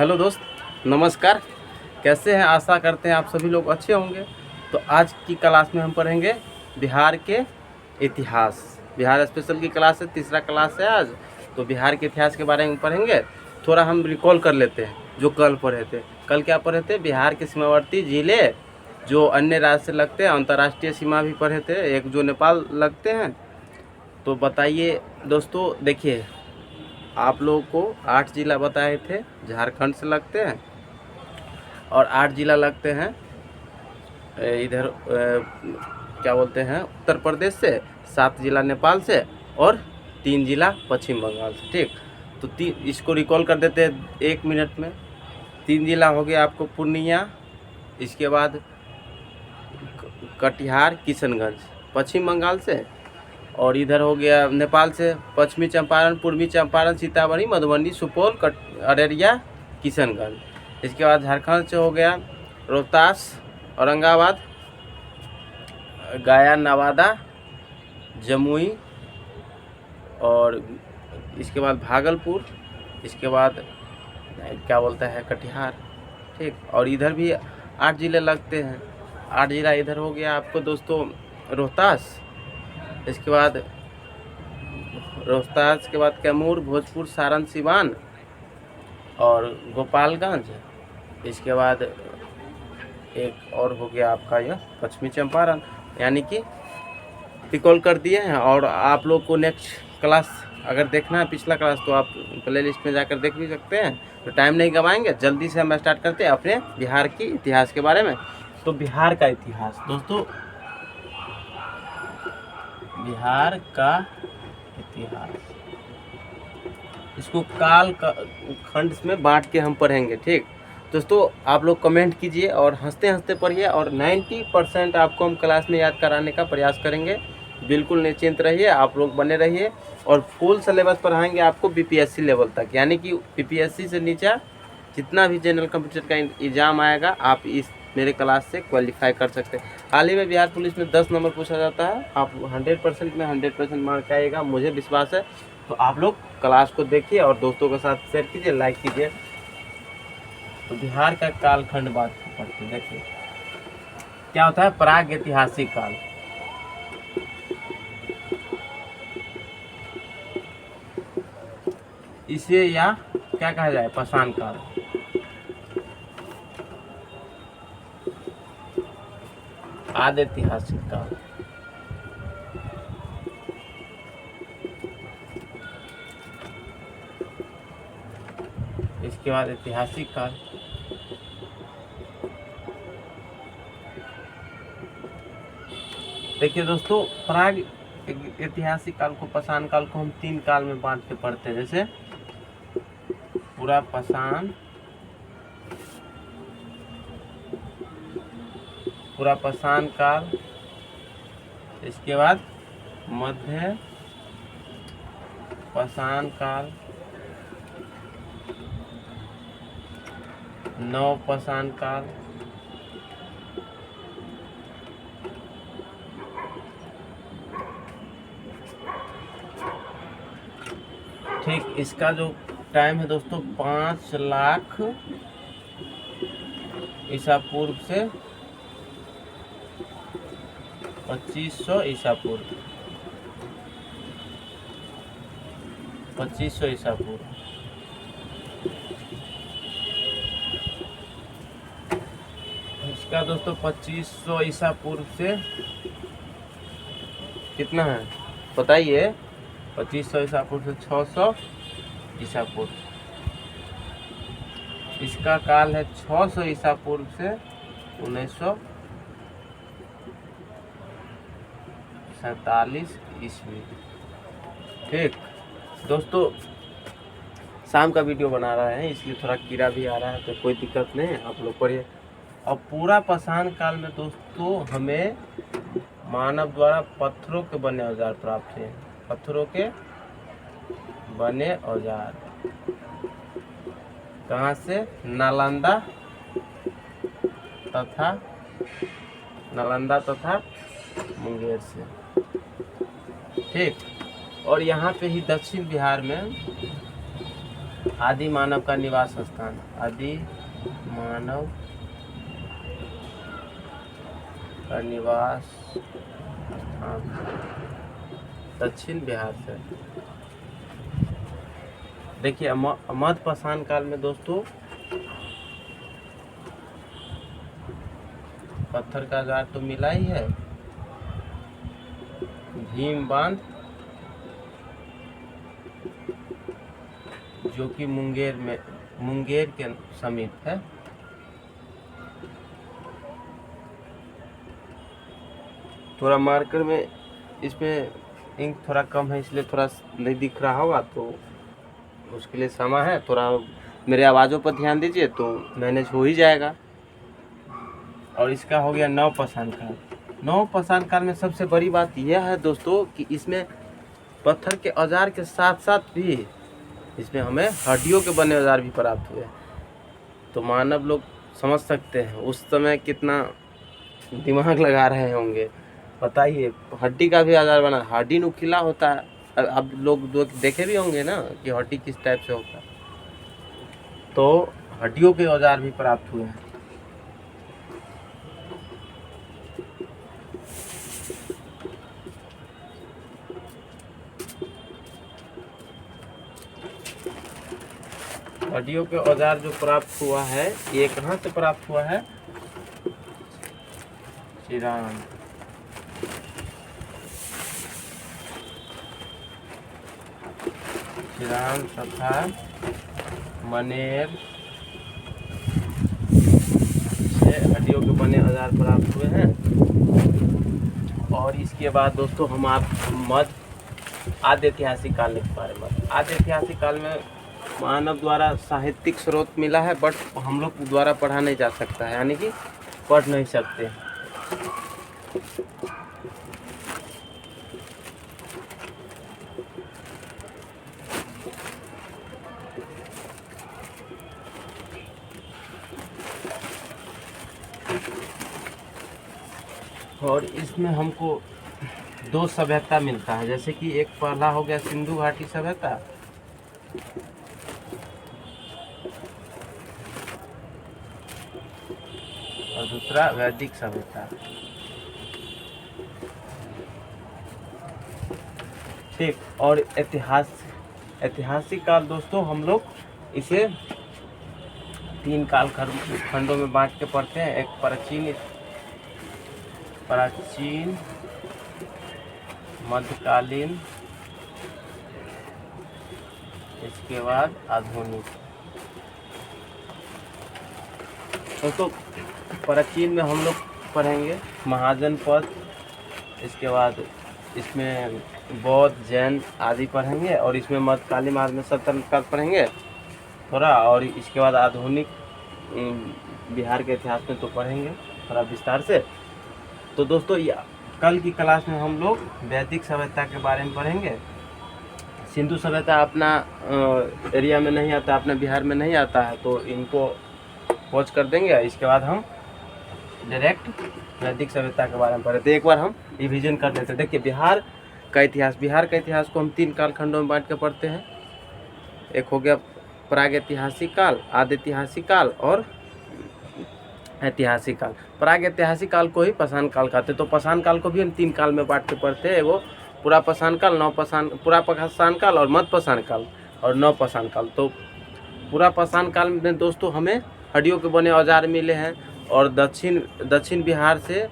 Hello दोस्त, नमस्कार। कैसे हैं? आशा करते हैं आप सभी लोग अच्छे होंगे। तो आज की क्लास में हम पढ़ेंगे बिहार के इतिहास। बिहार स्पेशल की क्लास है, तीसरा क्लास है आज। तो बिहार के इतिहास के बारे में पढ़ेंगे। थोड़ा हम रिकॉल कर लेते हैं जो कल पढ़े थे। कल क्या पढ़े थे? बिहार के सीमावर्ती जिले जो अन्य राज्य से लगते हैं, अंतर्राष्ट्रीय सीमा भी पढ़े थे, एक जो नेपाल लगते हैं। तो बताइए दोस्तों, देखिए आप लोगों को 8 जिला बताए थे झारखंड से लगते हैं, और 8 जिला लगते हैं इधर क्या बोलते हैं उत्तर प्रदेश से, 7 जिला नेपाल से और 3 जिला पश्चिम बंगाल से। ठीक, तो इसको रिकॉल कर देते हैं 1 मिनट में। 3 जिला हो गया आपको पूर्णिया, इसके बाद कटिहार किशनगंज पश्चिम बंगाल से, और इधर हो गया नेपाल से पश्चिमी चंपारण, पूर्वी चंपारण, सीतामढ़ी, मधुबनी, सुपौल, अररिया, किशनगंज। इसके बाद झारखंड से हो गया रोहतास, औरंगाबाद, गया, नवादा, जमुई, और इसके बाद भागलपुर, इसके बाद क्या बोलता है कटिहार। ठीक, और इधर भी 8 जिले लगते हैं। 8 जिला इधर हो गया आपको दोस्तों रोहतास, इसके बाद रोहतास के बाद कैमूर, भोजपुर, सारण, सिवान और गोपालगंज। इसके बाद एक और हो गया आपका यह पश्चिमी चंपारण। यानी कि रिकॉल कर दिए हैं। और आप लोग को नेक्स्ट क्लास अगर देखना है पिछला क्लास, तो आप प्ले लिस्ट में जाकर देख भी सकते हैं। तो टाइम नहीं गवाएंगे, जल्दी से हम स्टार्ट करते हैं अपने बिहार की इतिहास के बारे में। तो बिहार का इतिहास दोस्तों, बिहार का इतिहास इसको काल खंड में बांट के हम पढ़ेंगे। ठीक दोस्तों, आप लोग कमेंट कीजिए और हंसते हंसते पढ़िए, और 90% आपको हम क्लास में याद कराने का प्रयास करेंगे। बिल्कुल निश्चिंत रहिए, आप लोग बने रहिए। और फुल सिलेबस पढ़ाएंगे आपको बीपीएससी लेवल तक, यानी कि बीपीएससी से नीचे जितना भी जनरल कंप्यूटर का एग्जाम आएगा आप इस मेरे क्लास से क्वालिफाई कर सकते हैं। हाल ही में बिहार पुलिस में 10 नंबर पूछा जाता है। आप 100% में 100% मार्क आएगा, मुझे विश्वास है। तो आप लोग क्लास को देखिए और दोस्तों के साथ शेयर कीजिए, लाइक कीजिए। तो बिहार का कालखंड बात पढ़ते देखिए क्या होता है। प्राग ऐतिहासिक काल, इसे या क्या कहा जाए पाषाण काल। आदि ऐतिहासिक काल, इसके बाद ऐतिहासिक काल, देखिए दोस्तों प्राग ऐतिहासिक काल को, पाषाण काल को हम 3 काल में बांट के पढ़ते हैं। जैसे पूरा पाषाण काल, इसके बाद मध्य पाषाण काल, नव पाषाण काल, ठीक। इसका जो टाइम है दोस्तों 5 लाख ईसा पूर्व से 2500 ईसा पूर्व, 2500 ईसा पूर्व। इसका दोस्तों 2500 ईसा पूर्व से कितना है बताइए? 2500 ईसा पूर्व से 600 ईसा पूर्व। इसका काल है 600 ईसा पूर्व से 1947 ईस्वी। ठीक दोस्तों, शाम का वीडियो बना रहा है इसलिए थोड़ा कीड़ा भी आ रहा है, तो कोई दिक्कत नहीं है, आप लोग पढ़िए। और पूरा पाषाण काल में दोस्तों हमें मानव द्वारा पत्थरों के बने औजार प्राप्त हुए। पत्थरों के बने औजार कहाँ से? नालंदा तथा मुंगेर से। ठीक, और यहाँ पे ही दक्षिण बिहार में आदि मानव का निवास स्थान, आदि मानव का निवास स्थान दक्षिण बिहार से। देखिए मध्यपाषाण काल में दोस्तों पत्थर का औजार तो मिला ही है, भीम बांध जो कि मुंगेर के समीप है। थोड़ा मार्कर में इसमें इंक थोड़ा कम है इसलिए थोड़ा नहीं दिख रहा होगा, तो उसके लिए क्षमा है। थोड़ा मेरे आवाज़ों पर ध्यान दीजिए तो मैनेज हो ही जाएगा। और इसका हो गया नवपाषाण काल। नवपाषाण काल में सबसे बड़ी बात यह है दोस्तों कि इसमें पत्थर के औजार के साथ साथ भी इसमें हमें हड्डियों के बने औजार भी प्राप्त हुए। तो मानव लोग समझ सकते हैं उस समय कितना दिमाग लगा रहे होंगे। बताइए, हड्डी का भी औजार बना, हड्डी नुकीला होता है। अब लोग देखे भी होंगे ना कि हड्डी किस टाइप से होता है, तो हड्डियों के औजार भी प्राप्त हुए हैं। हड्डियों के औजार जो प्राप्त हुआ है ये कहाँ से प्राप्त हुआ है? चिरान, चिरान तथा मनेर से हड्डियों के बने औजार प्राप्त हुए हैं। और इसके बाद दोस्तों हम आप मध्य आद्य ऐतिहासिक काल लिख पा रहे हैं। आद्य ऐतिहासिक काल में मानव द्वारा साहित्यिक स्रोत मिला है, बट हम लोग द्वारा पढ़ा नहीं जा सकता है, यानी कि पढ़ नहीं सकते। और इसमें हमको दो सभ्यता मिलता है, जैसे कि एक पहला हो गया सिंधु घाटी सभ्यता, और दूसरा वैदिक सभ्यता। ठीक। और ऐतिहासिक काल दोस्तों हम लोग इसे 3 काल खंडों में बांट के पढ़ते हैं। एक प्राचीन, मध्यकालीन, इसके बाद आधुनिक। दोस्तों प्राचीन में हम लोग पढ़ेंगे महाजनपद, इसके बाद इसमें बौद्ध, जैन आदि पढ़ेंगे, और इसमें मध्यकालीन बाद में सल्तनत काल पढ़ेंगे थोड़ा, और इसके बाद आधुनिक बिहार के इतिहास में तो पढ़ेंगे थोड़ा विस्तार से। तो दोस्तों कल की क्लास में हम लोग वैदिक सभ्यता के बारे में पढ़ेंगे। सिंधु सभ्यता अपना एरिया में नहीं आता, अपने बिहार में नहीं आता है, तो इनको पॉज कर देंगे। इसके बाद हम डायरेक्ट वैदिक सभ्यता के बारे में पढ़े। तो एक बार हम रिवीजन कर देते हैं। देखिए बिहार का इतिहास को हम 3 कालखंडों में बांट के पढ़ते हैं। एक हो गया प्रागैतिहासिक काल, आद्य ऐतिहासिक काल और ऐतिहासिक काल। प्रागैतिहासिक काल को ही पाषाण काल कहते हैं। तो पाषाण काल को भी हम 3 काल में बांट के पढ़ते हैं। वो पुरापाषाण काल, पुरापाषाण काल और मध्यपाषाण काल और नवपाषाण काल। तो पुरापाषाण काल में दोस्तों हमें हड्डियों के बने औजार मिले हैं, और दक्षिण बिहार से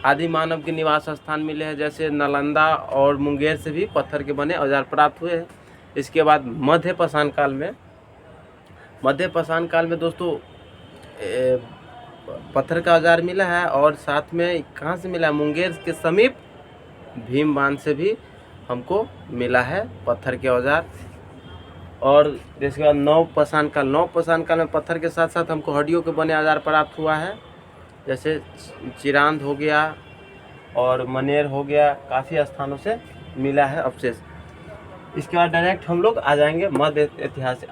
आदि मानव के निवास स्थान मिले हैं, जैसे नालंदा और मुंगेर से भी पत्थर के बने औजार प्राप्त हुए हैं। इसके बाद मध्यपाषाण काल में दोस्तों पत्थर का औजार मिला है, और साथ में कहाँ से मिला है? मुंगेर के समीप भीम बांध से भी हमको मिला है पत्थर के औजार। और जिसके बाद नवपाषाण काल में पत्थर के साथ साथ हमको हड्डियों के बने औजार प्राप्त हुआ है, जैसे चिरांद हो गया और मनेर हो गया, काफ़ी स्थानों से मिला है अवशेष। इसके बाद डायरेक्ट हम लोग आ जाएंगे आद्य ऐतिहासिक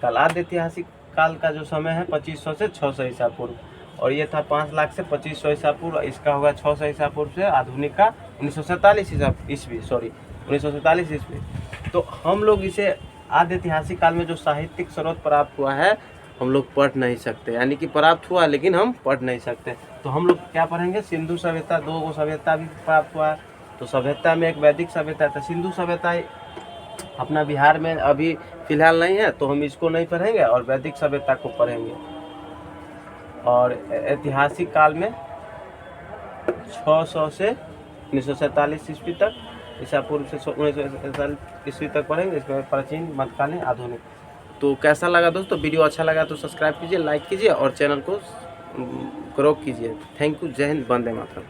काल। आद्य ऐतिहासिक काल का जो समय है 2500 से 600 ईसा पूर्व, और ये था 5 लाख से 2500 ईसा पूर्व। इसका होगा 600 ईसा पूर्व से आधुनिक का 1947 ईस्वी। तो हम लोग इसे आदि ऐतिहासिक काल में जो साहित्यिक स्रोत प्राप्त हुआ है हम लोग पढ़ नहीं सकते, यानी कि प्राप्त हुआ लेकिन हम पढ़ नहीं सकते। तो हम लोग क्या पढ़ेंगे, सिंधु सभ्यता, 2 सभ्यता भी प्राप्त हुआ है। तो सभ्यता में एक वैदिक सभ्यता था, सिंधु सभ्यता अपना बिहार में अभी फिलहाल नहीं है, तो हम इसको नहीं पढ़ेंगे और वैदिक सभ्यता को पढ़ेंगे। और ऐतिहासिक काल में 600 से 1947 ईस्वी तक, ईसा पूर्व से 1947 ईस्वी तक पढ़ेंगे। इसमें प्राचीन, मध्यकालीन, आधुनिक। तो कैसा लगा दोस्तों, वीडियो अच्छा लगा तो सब्सक्राइब कीजिए, लाइक कीजिए और चैनल को ग्रो कीजिए। Thank you. जय हिंद, वंदे मातरम।